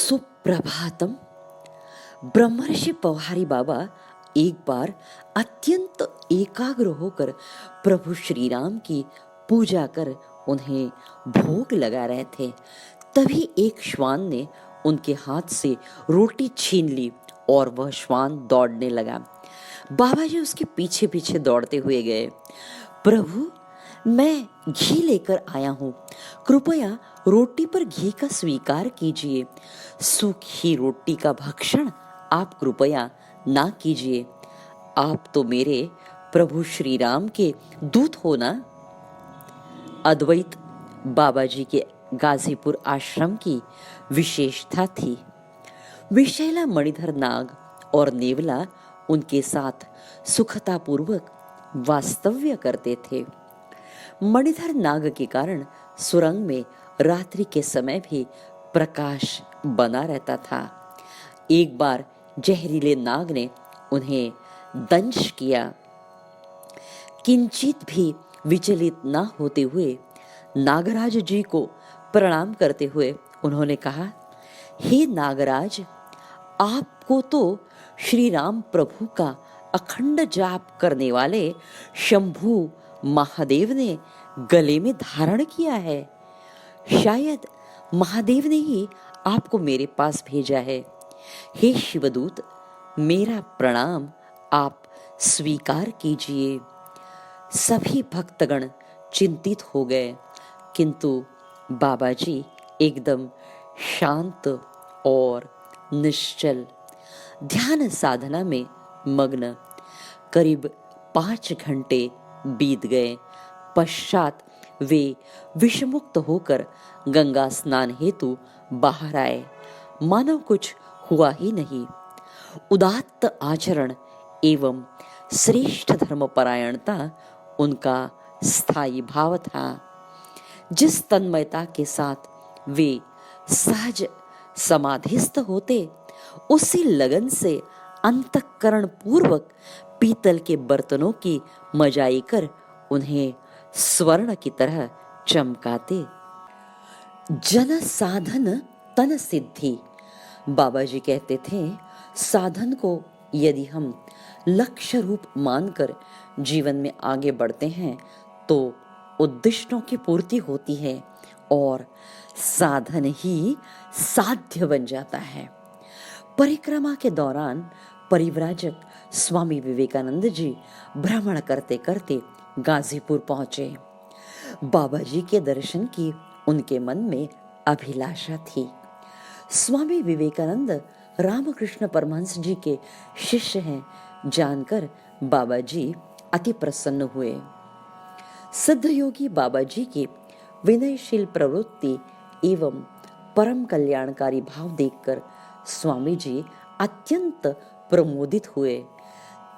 सुप्रभातम। ब्रह्मर्षि पवहारी बाबा एक बार अत्यंत एकाग्र होकर प्रभु श्री राम की पूजा कर उन्हें भोग लगा रहे थे। तभी एक श्वान ने उनके हाथ से रोटी छीन ली और वह श्वान दौड़ने लगा। बाबा जी उसके पीछे पीछे दौड़ते हुए गए। प्रभु, मैं घी लेकर आया हूँ, कृपया रोटी पर घी का स्वीकार कीजिए। सूखी रोटी का भक्षण आप कृपया ना कीजिए। आप तो मेरे प्रभु श्री राम के दूत हो ना। अद्वैत बाबा जी के गाजीपुर आश्रम की विशेषता थी। विशैला मणिधर नाग और नेवला उनके साथ सुखतापूर्वक वास्तव्य करते थे। मणिधर नाग के कारण सुरंग में रात्रि के समय भी प्रकाश बना रहता था। एक बार जहरीले नाग ने उन्हें दंश किया। किंचित भी विचलित न होते हुए नागराज जी को प्रणाम करते हुए उन्होंने कहा, हे नागराज, आपको तो श्री राम प्रभु का अखंड जाप करने वाले शंभु महादेव ने गले में धारण किया है। शायद महादेव ने ही आपको मेरे पास भेजा है। हे शिवदूत, मेरा प्रणाम आप स्वीकार कीजिए। सभी भक्तगण चिंतित हो गए, किंतु बाबा जी एकदम शांत और निश्चल ध्यान साधना में मग्न। करीब 5 घंटे बीत गए। पश्चात वे विषमुक्त होकर गंगा स्नान हेतु बाहर आए। मानो कुछ हुआ ही नहीं। उदात्त आचरण एवं श्रेष्ठ धर्मपरायणता उनका स्थायी भाव था। जिस तन्मयता के साथ वे सहज समाधिस्थ होते, उसी लगन से अंतःकरण पूर्वक पीतल के बर्तनों की मजाई कर उन्हें स्वर्ण की तरह चमकाते। जन साधन तन सिद्धि। बाबा जी कहते थे, साधन को यदि हम लक्ष्य रूप मानकर जीवन में आगे बढ़ते हैं तो उद्दिष्टों की पूर्ति होती है और साधन ही साध्य बन जाता है। परिक्रमा के दौरान परिव्राजक स्वामी विवेकानंद जी भ्रमण करते करते गाजीपुर पहुंचे। बाबा जी के दर्शन की उनके मन में अभिलाषा थी। स्वामी विवेकानंद रामकृष्ण परमहंस जी के शिष्य हैं जानकर बाबा जी अति प्रसन्न हुए। सिद्ध योगी बाबा जी की विनयशील प्रवृत्ति एवं परम कल्याणकारी भाव देखकर स्वामी जी अत्यंत प्रमोदित हुए।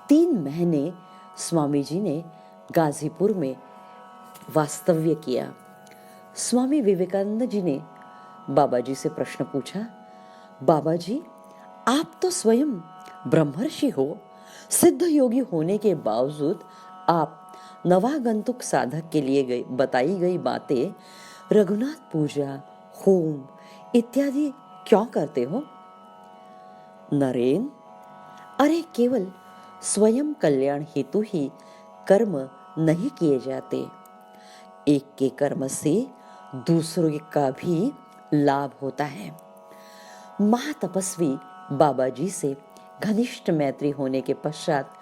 3 महीने स्वामी जी ने गाजीपुर में वास्तव्य किया। स्वामी विवेकानंद जी ने बाबा जी से प्रश्न पूछा, बाबा जी, आप तो स्वयं ब्रह्मर्षि हो, सिद्ध योगी होने के बावजूद आप नवागंतुक साधक के लिए बताई गई बातें, रघुनाथ पूजा, होम इत्यादि क्यों करते हो? नरेन, अरे केवल स्वयं कल्याण हेतु ही कर्म नहीं किए जाते। एक के कर्म से दूसरों का भी लाभ होता है। महातपस्वी बाबा जी से घनिष्ठ मैत्री होने के पश्चात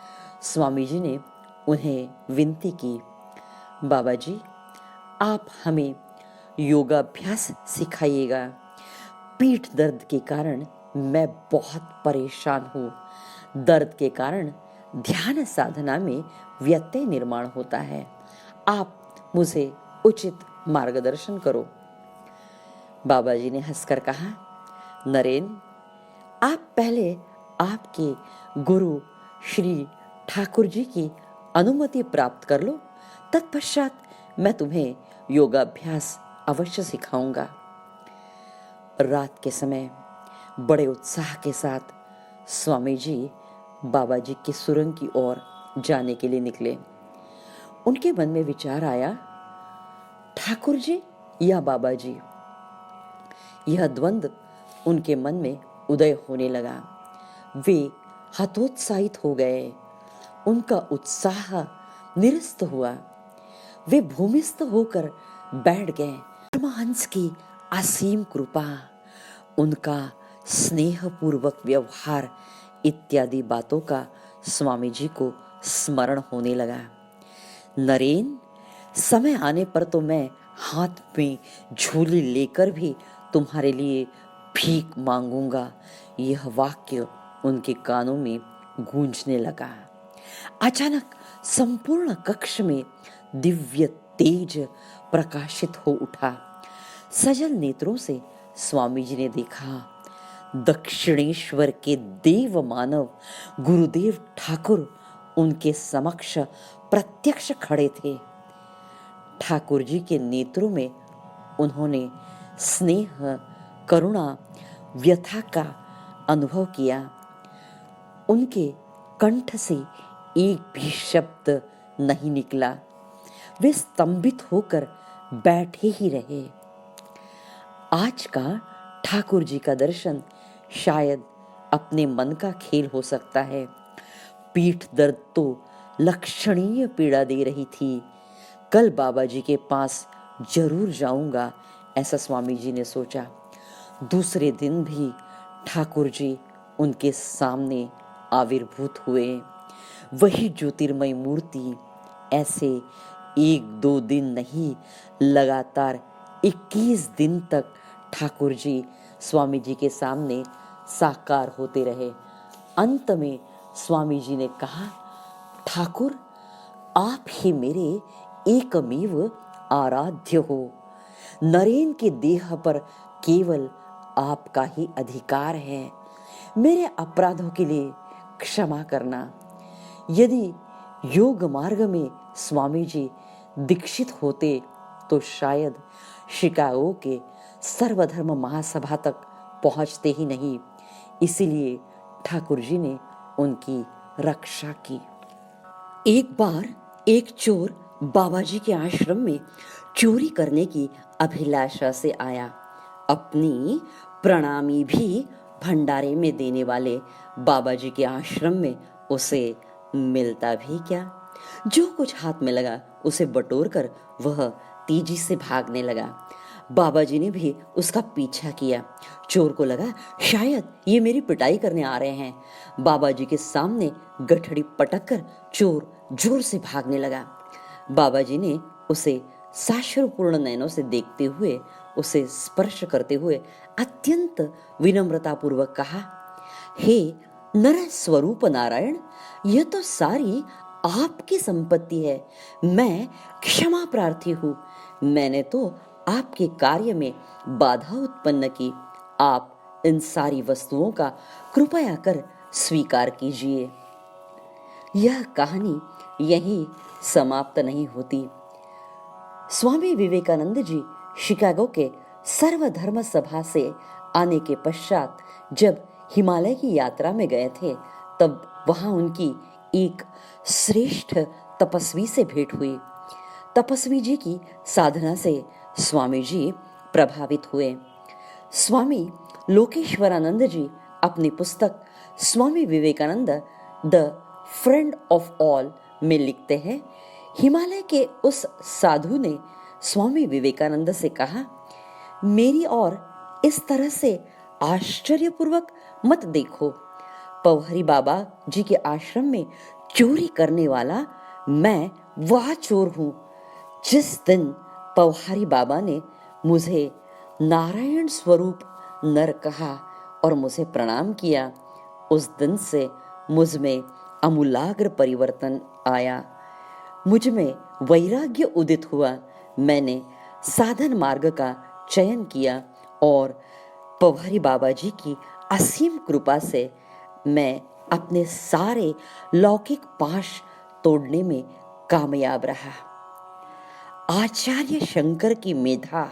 स्वामी जी ने उन्हें विनती की, बाबा जी, आप हमें योगाभ्यास सिखाइएगा। पीठ दर्द के कारण मैं बहुत परेशान हूँ। दर्द के कारण ध्यान साधना में व्यत्यय निर्माण होता है। आप मुझे उचित मार्गदर्शन करो। बाबा जी ने हंसकर कहा, नरेन, आप पहले आपके गुरु श्री ठाकुर जी की अनुमति प्राप्त कर लो, तत्पश्चात मैं तुम्हें योगाभ्यास अवश्य सिखाऊंगा। रात के समय बड़े उत्साह के साथ स्वामी जी बाबा जी की सुरंग की ओर जाने के लिए निकले। उनके मन में विचार आया, ठाकुर जी या बाबा जी, यह द्वंद्व उनके मन में उदय होने लगा। वे हतोत्साहित हो गए, उनका उत्साह निरस्त हुआ। वे भूमिस्थ होकर बैठ गए। परमहंस की असीम कृपा, उनका स्नेहपूर्वक व्यवहार इत्यादि बातों का स्वामी जी को स्मरण होने लगा। नरेन, समय आने पर तो मैं हाथ में झोली लेकर भी तुम्हारे लिए भीख मांगूंगा। यह वाक्य उनके कानों में गूंजने लगा। अचानक संपूर्ण कक्ष में दिव्य तेज प्रकाशित हो उठा। सजल नेत्रों से स्वामी जी ने देखा, दक्षिणेश्वर के देव मानव गुरुदेव ठाकुर उनके समक्ष प्रत्यक्ष खड़े थे। ठाकुर जी के नेत्रों में उन्होंने स्नेह, करुणा, व्यथा का अनुभव किया। उनके कंठ से एक भी शब्द नहीं निकला। वे स्तंभित होकर बैठे ही रहे। आज का ठाकुर जी का दर्शन शायद अपने मन का खेल हो सकता है। पीठ दर्द तो लक्षणीय पीड़ा दे रही थी। कल बाबा जी के पास जरूर जाऊंगा, ऐसा स्वामी जी ने सोचा। दूसरे दिन भी ठाकुर जी उनके सामने आविर्भूत हुए। वही ज्योतिर्मय मूर्ति ऐसे 1-2 दिन नहीं, लगातार 21 दिन तक ठाकुर जी स्वामी जी के सामने साकार होते रहे। अंत में स्वामी जी ने कहा, ठाकुर, आप ही मेरे एकमेव आराध्य हो। नरेन के देह पर केवल आपका ही अधिकार है। मेरे अपराधों के लिए क्षमा करना। यदि योग मार्ग में स्वामी जी दीक्षित होते तो शायद शिकागो के सर्वधर्म महासभा तक पहुंचते ही नहीं। इसीलिए ठाकुर जी ने उनकी रक्षा की। एक बार एक चोर बाबा जी के आश्रम में चोरी करने की अभिलाषा से आया। अपनी प्रणामी भी भंडारे में देने वाले बाबा जी के आश्रम में उसे मिलता भी क्या। जो कुछ हाथ में लगा उसे बटोर कर वह तेजी से भागने लगा। बाबा जी ने भी उसका पीछा किया। चोर को लगा शायद ये मेरी पिटाई करने आ रहे हैं। बाबा जी के सामने गठड़ी पटक कर चोर जोर से भागने लगा। बाबा जी ने उसे साश्रुपूर्ण नयनों से देखते हुए, उसे स्पर्श करते हुए अत्यंत विनम्रता पूर्वक कहा, हे नर स्वरूप नारायण, यह तो सारी आपकी संपत्ति है। मैं क्षमा प्रार्थी हूँ। मैंने तो आपके कार्य में बाधा उत्पन्न की। आप इन सारी वस्तुओं का कृपया कर स्वीकार कीजिए। यह कहानी यहीं समाप्त नहीं होती। स्वामी विवेकानंद जी शिकागो के सर्वधर्म सभा से आने के पश्चात जब हिमालय की यात्रा में गए थे, तब वहां उनकी एक श्रेष्ठ तपस्वी से भेंट हुई। तपस्वी जी की साधना से स्वामी जी प्रभावित हुए। स्वामी लोकेश्वरानंद जी अपनी पुस्तक Swami Vivekananda the friend of all में लिखते हैं, हिमालय के उस साधु ने स्वामी विवेकानंद से कहा, मेरी ओर इस तरह से आश्चर्यपूर्वक मत देखो। पवहरी बाबा जी के आश्रम में चोरी करने वाला मैं वह चोर हूं। जिस दिन पवहारी बाबा ने मुझे नारायण स्वरूप नर कहा और मुझे प्रणाम किया, उस दिन से मुझ में आमूलाग्र परिवर्तन आया। मुझ में वैराग्य उदित हुआ। मैंने साधन मार्ग का चयन किया और पवहरी बाबा जी की असीम कृपा से मैं अपने सारे लौकिक पाश तोड़ने में कामयाब रहा। आचार्य शंकर की मेधा,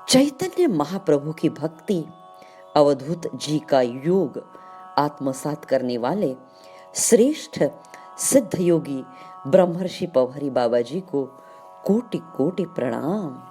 चैतन्य महाप्रभु की भक्ति, अवधूत जी का योग आत्मसात करने वाले श्रेष्ठ सिद्ध योगी ब्रह्मर्षि पवहरी बाबा जी को कोटि कोटि प्रणाम।